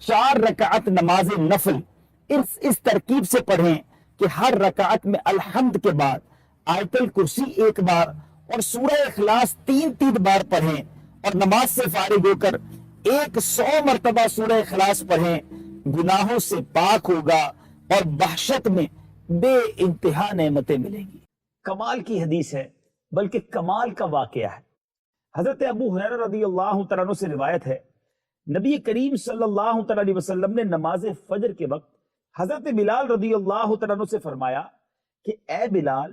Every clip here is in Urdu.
4 رکعت نماز نفل اس ترکیب سے پڑھیں کہ ہر رکعت میں الحمد کے بعد آیت الکرسی 1 بار اور سورہ اخلاص 3 بار پڑھیں، اور نماز سے فارغ ہو کر 100 مرتبہ سورہ اخلاص پڑھیں، گناہوں سے پاک ہوگا اور بخشت میں بے انتہا نعمتیں ملیں گی۔ کمال کی حدیث ہے، بلکہ کمال کا واقعہ ہے۔ حضرت ابو ہریرہ رضی اللہ تعالیٰ عنہ سے روایت ہے، نبی کریم صلی اللہ تعالیٰ علیہ وسلم نے نماز فجر کے وقت حضرت بلال رضی اللہ تعالیٰ عنہ سے فرمایا کہ اے بلال،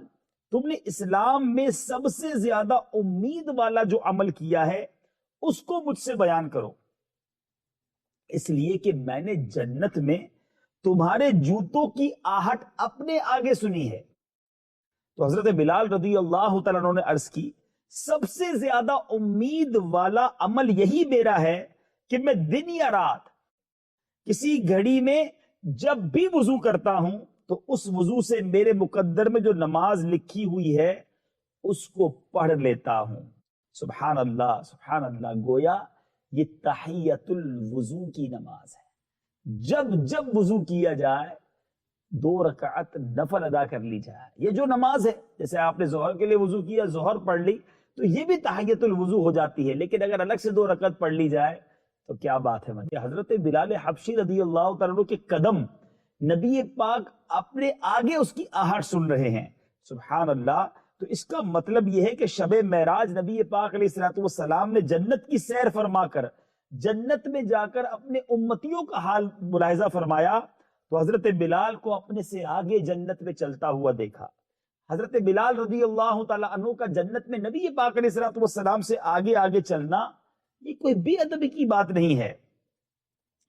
تم نے اسلام میں سب سے زیادہ امید والا جو عمل کیا ہے اس کو مجھ سے بیان کرو، اس لیے کہ میں نے جنت میں تمہارے جوتوں کی آہٹ اپنے آگے سنی ہے۔ تو حضرت بلال رضی اللہ تعالیٰ عنہ نے عرض کی، سب سے زیادہ امید والا عمل یہی میرا ہے کہ میں دن یا رات کسی گھڑی میں جب بھی وضو کرتا ہوں تو اس وضو سے میرے مقدر میں جو نماز لکھی ہوئی ہے اس کو پڑھ لیتا ہوں۔ سبحان اللہ سبحان اللہ، گویا یہ تحیت الوضو کی نماز ہے۔ جب جب وضو کیا جائے 2 رکعت نفل ادا کر لی جائے۔ یہ جو نماز ہے، جیسے آپ نے ظہر کے لیے وضو کیا، ظہر پڑھ لی، تو یہ بھی تحیت الوضو ہو جاتی ہے، لیکن اگر الگ سے 2 رکعت پڑھ لی جائے تو کیا بات ہے۔ حضرت بلال حبشی رضی اللہ تعالیٰ عنہ کے قدم نبی پاک اپنے آگے اس کی آہٹ سن رہے ہیں۔ سبحان اللہ۔ تو اس کا مطلب یہ ہے کہ شب معراج نبی پاک علیہ الصلوۃ والسلام نے جنت کی سیر فرما کر جنت میں جا کر اپنے امتیوں کا حال ملاحظہ فرمایا تو حضرت بلال کو اپنے سے آگے جنت میں چلتا ہوا دیکھا۔ حضرت بلال رضی اللہ تعالیٰ عنہ کا جنت میں نبی پاک علیہ الصلوۃ والسلام سے آگے آگے چلنا یہ کوئی بے ادبی کی بات نہیں ہے۔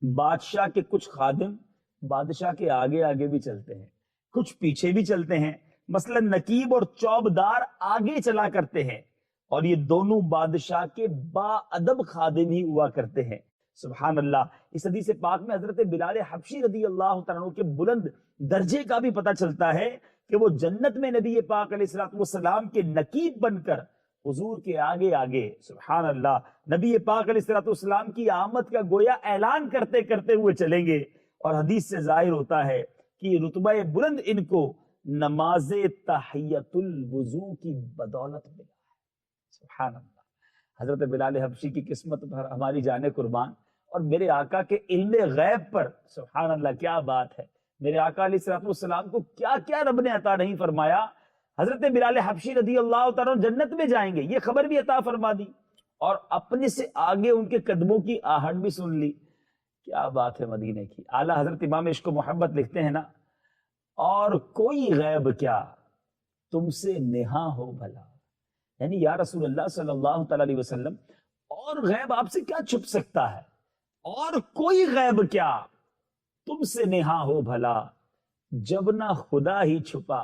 بادشاہ کے کچھ خادم بادشاہ کے آگے آگے بھی چلتے ہیں، کچھ پیچھے بھی چلتے ہیں۔ مثلا نقیب اور چوبدار آگے چلا کرتے ہیں، اور یہ دونوں بادشاہ کے با ادب خادم ہی ہوا کرتے ہیں۔ سبحان اللہ۔ اس حدیث پاک میں حضرت بلال حبشی رضی اللہ تعالیٰ عنہ کے بلند درجے کا بھی پتہ چلتا ہے کہ وہ جنت میں نبی پاک علیہ الصلوۃ والسلام کے نقیب بن کر حضور کے آگے آگے، سبحان اللہ، نبی پاک علیہ الصلوۃ والسلام کی آمد کا گویا اعلان کرتے کرتے ہوئے چلیں گے۔ اور حدیث سے ظاہر ہوتا ہے کہ یہ رتبہ بلند ان کو نماز تحیت الوضو کی بدولت ملا ہے۔ سبحان اللہ۔ حضرت بلال حبشی کی قسمت پر ہماری جانیں قربان، اور میرے آقا کے علم غیب پر سبحان اللہ کیا بات ہے۔ میرے آقا علیہ الصلوۃ والسلام کو کیا کیا رب نے عطا نہیں فرمایا۔ حضرت بلال حبشی رضی اللہ تعالیٰ جنت میں جائیں گے یہ خبر بھی عطا فرما دی، اور اپنے سے آگے ان کے قدموں کی آہٹ بھی سن لی۔ کیا بات ہے مدینے کی۔ اعلیٰ حضرت امام عشق و محبت لکھتے ہیں نا، اور کوئی غیب کیا تم سے نہاں ہو بھلا، یعنی یا رسول اللہ صلی اللہ تعالیٰ علیہ وسلم، اور غیب آپ سے کیا چھپ سکتا ہے، اور کوئی غیب کیا تم سے نہاں ہو بھلا، جب نہ خدا ہی چھپا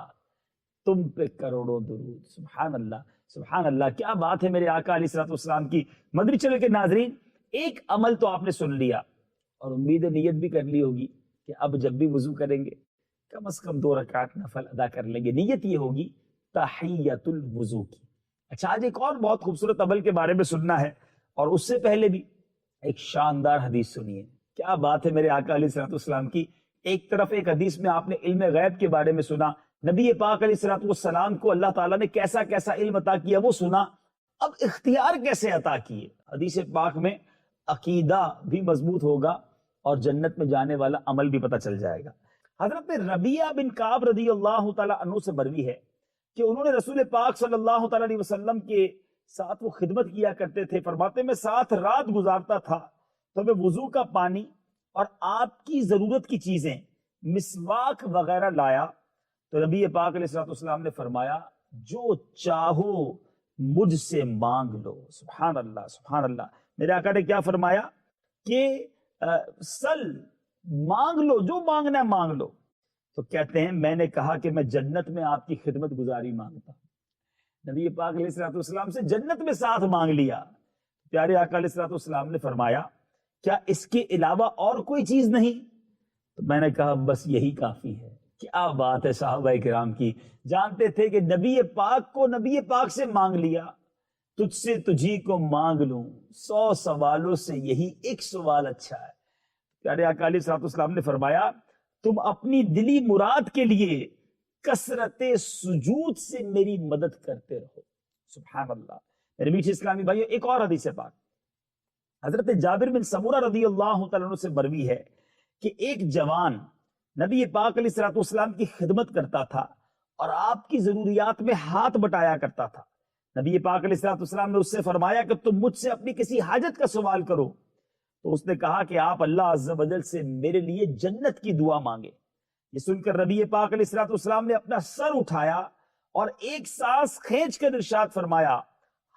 تم پہ کروڑوں درود۔ سبحان اللہ سبحان اللہ، کیا بات ہے میرے آقا علیہ الصلوۃ والسلام کی۔ مدنی چینل کے ناظرین، ایک عمل تو آپ نے سن لیا، اور امید نیت بھی کر لی ہوگی کہ اب جب بھی وضو کریں گے کم از کم 2 رکعت نفل ادا کر لیں گے۔ نیت یہ ہوگی تحیت الوضو کی۔ اچھا، آج ایک اور بہت خوبصورت عمل کے بارے میں سننا ہے، اور اس سے پہلے بھی ایک شاندار حدیث سنیے۔ کیا بات ہے میرے آقا علیہ الصلوۃ والسلام کی۔ ایک طرف ایک حدیث میں آپ نے علم غیب کے بارے میں سنا، نبی پاک علیہ الصلوۃ والسلام کو اللہ تعالیٰ نے کیسا کیسا علم عطا کیا وہ سنا، اب اختیار کیسے عطا کیے۔ حدیث پاک میں عقیدہ بھی مضبوط ہوگا اور جنت میں جانے والا عمل بھی پتہ چل جائے گا۔ حضرت ربیعہ بن کعب رضی اللہ تعالیٰ عنہ سے مروی ہے کہ انہوں نے رسول پاک صلی اللہ تعالیٰ علیہ وسلم کے ساتھ وہ خدمت کیا کرتے تھے۔ فرماتے میں ساتھ رات گزارتا تھا تو میں وضو کا پانی اور آپ کی ضرورت کی چیزیں مسواک وغیرہ لایا تو نبی پاک علیہ الصلوۃ والسلام نے فرمایا جو چاہو مجھ سے مانگ لو۔ سبحان اللہ سبحان اللہ۔ میرے آقا نے کیا فرمایا کہ سل، مانگ لو، جو مانگنا ہے مانگ لو۔ تو کہتے ہیں میں نے کہا کہ میں جنت میں آپ کی خدمت گزاری مانگتا ہوں۔ نبی پاک علیہ الصلوۃ والسلام سے جنت میں ساتھ مانگ لیا۔ پیارے آقا علیہ الصلوۃ والسلام نے فرمایا کیا اس کے علاوہ اور کوئی چیز نہیں؟ تو میں نے کہا بس یہی کافی ہے۔ کیا بات ہے صحابہ کرام کی، جانتے تھے کہ نبی پاک کو نبی پاک سے مانگ لیا، تجھ سے تجھی کو مانگ لوں، 100 سوالوں سے یہی ایک سوال اچھا ہے۔ پیارے آقا علیہ الصلوۃ والسلام نے فرمایا تم اپنی دلی مراد کے لیے کثرت سجود سے میری مدد کرتے رہو. سبحان اللہ. میرے میٹھے اسلامی بھائیو، ایک اور حدیث پاک حضرت جابر بن سمورہ رضی اللہ تعالیٰ عنہ سے مروی ہے کہ ایک جوان نبی پاک علیہ الصلوۃ والسلام کی خدمت کرتا تھا اور آپ کی ضروریات میں ہاتھ بٹایا کرتا تھا. نبی پاک علیہ الصلوۃ والسلام نے اس سے فرمایا کہ تم مجھ سے اپنی کسی حاجت کا سوال کرو. تو اس نے کہا کہ آپ اللہ عز و جل سے میرے لیے جنت کی دعا مانگے. یہ سن کر نبی پاک علیہ الصلوۃ والسلام نے اپنا سر اٹھایا اور ایک سانس کھینچ کر ارشاد فرمایا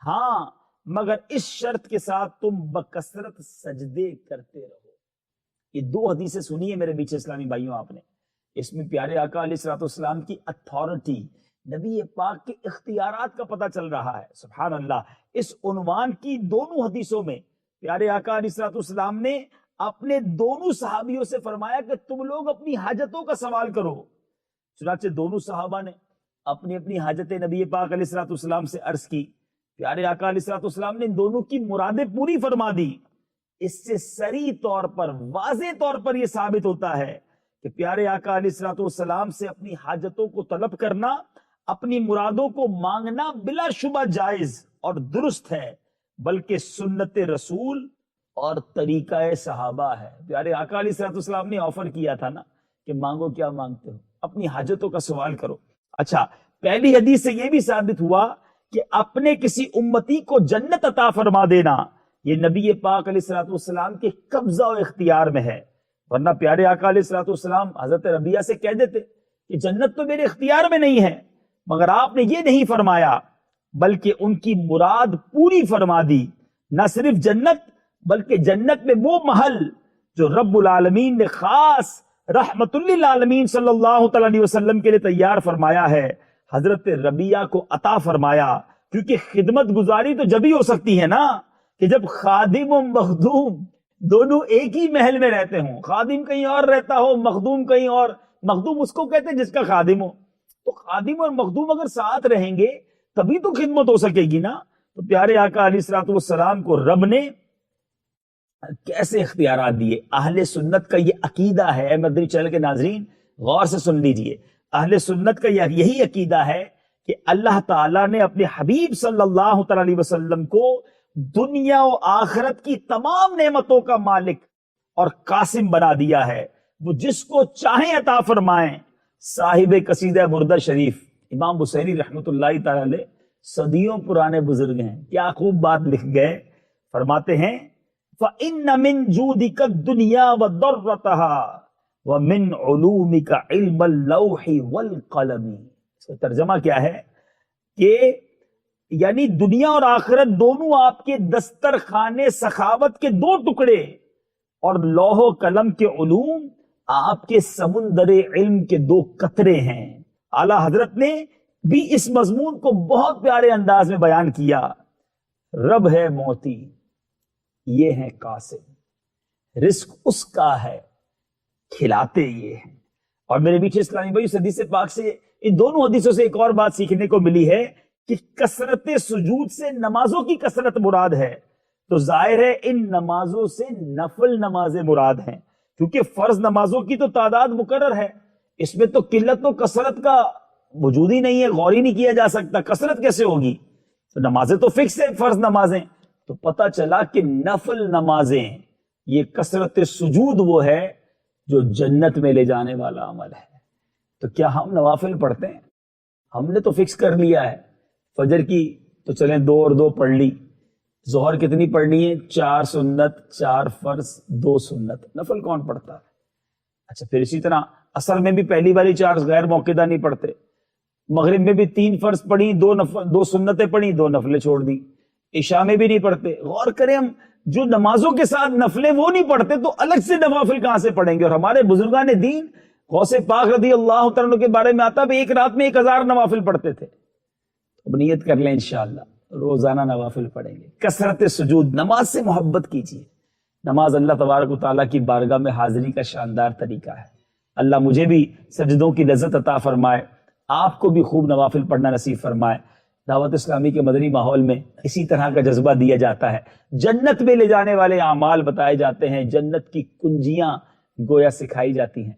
ہاں مگر اس شرط کے ساتھ تم بکثرت سجدے کرتے رہو. یہ دو حدیثیں سنی ہے میرے بیچ اسلامی بھائیوں آپ نے. اس میں پیارے آقا علیہ الصلوۃ والسلام کی اتھارٹی، نبی پاک کے اختیارات کا پتہ چل رہا ہے. سبحان اللہ. اس عنوان کی دونوں حدیثوں میں پیارے آقا علیہ الصلوۃ والسلام نے اپنے دونوں صحابیوں سے فرمایا کہ تم لوگ اپنی حاجتوں کا سوال کرو. چنانچہ دونوں صحابہ نے اپنی اپنی حاجتیں نبی پاک علیہ الصلوۃ والسلام سے عرض کی. پیارے آقا علیہ الصلوۃ والسلام نے دونوں کی مرادیں پوری فرما دی. اس سے صریح طور پر، واضح طور پر یہ ثابت ہوتا ہے کہ پیارے آقا علیہ الصلوۃ والسلام سے اپنی حاجتوں کو طلب کرنا، اپنی مرادوں کو مانگنا بلا شبہ جائز اور درست ہے، بلکہ سنت رسول اور طریقہ صحابہ ہے. پیارے آقا علیہ الصلوۃ والسلام نے آفر کیا تھا نا کہ مانگو کیا مانگتے ہو، اپنی حاجتوں کا سوال کرو. اچھا، پہلی حدیث سے یہ بھی ثابت ہوا کہ اپنے کسی امتی کو جنت عطا فرما دینا یہ نبی پاک علیہ الصلوۃ والسلام کے قبضہ و اختیار میں ہے. ورنہ پیارے آقا علیہ الصلوۃ والسلام حضرت ربیہ سے کہہ دیتے کہ جنت تو میرے اختیار میں نہیں ہے، مگر آپ نے یہ نہیں فرمایا بلکہ ان کی مراد پوری فرما دی. نہ صرف جنت بلکہ جنت میں وہ محل جو رب العالمین نے خاص رحمت للعالمین صلی اللہ تعالی علیہ وسلم کے لیے تیار فرمایا ہے، حضرت ربیہ کو عطا فرمایا. کیونکہ خدمت گزاری تو جب ہی ہو سکتی ہے نا کہ جب خادم و مخدوم دونوں ایک ہی محل میں رہتے ہوں. خادم کہیں اور رہتا ہو، مخدوم کہیں اور. مخدوم اس کو کہتے ہیں جس کا خادم ہو. تو خادم اور مخدوم اگر ساتھ رہیں گے تبھی تو خدمت ہو سکے گی نا. تو پیارے آقا علیہ الصلوۃ والسلام کو رب نے کیسے اختیارات دیے. اہل سنت کا یہ عقیدہ ہے، مدنی چینل کے ناظرین غور سے سن لیجئے. اہل سنت کا یہی عقیدہ ہے کہ اللہ تعالیٰ نے اپنے حبیب صلی اللہ تعالی علیہ وسلم کو دنیا و آخرت کی تمام نعمتوں کا مالک اور قاسم بنا دیا ہے. وہ جس کو چاہیں عطا فرمائیں. صاحب قصیدہ بردہ شریف امام بصیری رحمۃ اللہ تعالی علیہ صدیوں پرانے بزرگ ہیں، کیا خوب بات لکھ گئے. فرماتے ہیں فَإِنَّ مِن جُودِكَ الدُّنْيَا وَضَرَّتَهَا وَمِنْ عُلُومِكَ عِلْمَ اللَّوْحِ وَالْقَلَمِ. اس کا ترجمہ کیا ہے کہ یعنی دنیا اور آخرت دونوں آپ کے دسترخوان سخاوت کے دو ٹکڑے اور لوح و قلم کے علوم آپ کے سمندر علم کے دو قطرے ہیں. اعلیٰ حضرت نے بھی اس مضمون کو بہت پیارے انداز میں بیان کیا. رب ہے موتی، یہ ہے قاسم، رزق اس کا ہے، کھلاتے یہ ہیں. اور میرے بیچ اسلامی بھائی، حدیث پاک سے، ان دونوں حدیثوں سے ایک اور بات سیکھنے کو ملی ہے کہ کثرت سجود سے نمازوں کی کثرت مراد ہے. تو ظاہر ہے ان نمازوں سے نفل نمازیں مراد ہیں، کیونکہ فرض نمازوں کی تو تعداد مقرر ہے. اس میں تو قلت و کثرت کا وجود ہی نہیں ہے، غور ہی نہیں کیا جا سکتا. کثرت کیسے ہوگی؟ تو نمازیں تو فکس ہے، فرض نمازیں. تو پتہ چلا کہ نفل نمازیں، یہ کثرت سجود وہ ہے جو جنت میں لے جانے والا عمل ہے. تو کیا ہم نوافل پڑھتے ہیں؟ ہم نے تو فکس کر لیا ہے فجر کی تو چلیں 2 اور 2 پڑھ لی. ظہر کتنی پڑھنی ہے؟ 4 سنت، 4 فرض، 2 سنت. نفل کون پڑھتا ہے؟ اچھا، پھر اسی طرح عصر میں بھی پہلی والی 4 غیر موقعہ نہیں پڑھتے. مغرب میں بھی 3 فرض پڑھی، 2 سنتیں پڑھی، 2 نفلیں چھوڑ دی. عشاء میں بھی نہیں پڑھتے. غور کریں، ہم جو نمازوں کے ساتھ نفلیں وہ نہیں پڑھتے تو الگ سے نوافل کہاں سے پڑھیں گے؟ اور ہمارے بزرگان دین غوث پاک رضی اللہ تعالیٰ کے بارے میں آتا ہے ایک رات میں 1000 نوافل پڑھتے تھے. اب نیت کر لیں انشاءاللہ روزانہ نوافل پڑھیں گے. کثرت سجود، نماز سے محبت کیجیے. نماز اللہ تبارک و تعالیٰ کی بارگاہ میں حاضری کا شاندار طریقہ ہے. اللہ مجھے بھی سجدوں کی لذت عطا فرمائے، آپ کو بھی خوب نوافل پڑھنا نصیب فرمائے. دعوت اسلامی کے مدنی ماحول میں اسی طرح کا جذبہ دیا جاتا ہے. جنت میں لے جانے والے اعمال بتائے جاتے ہیں, جنت کی کنجیاں گویا سکھائی جاتی ہیں.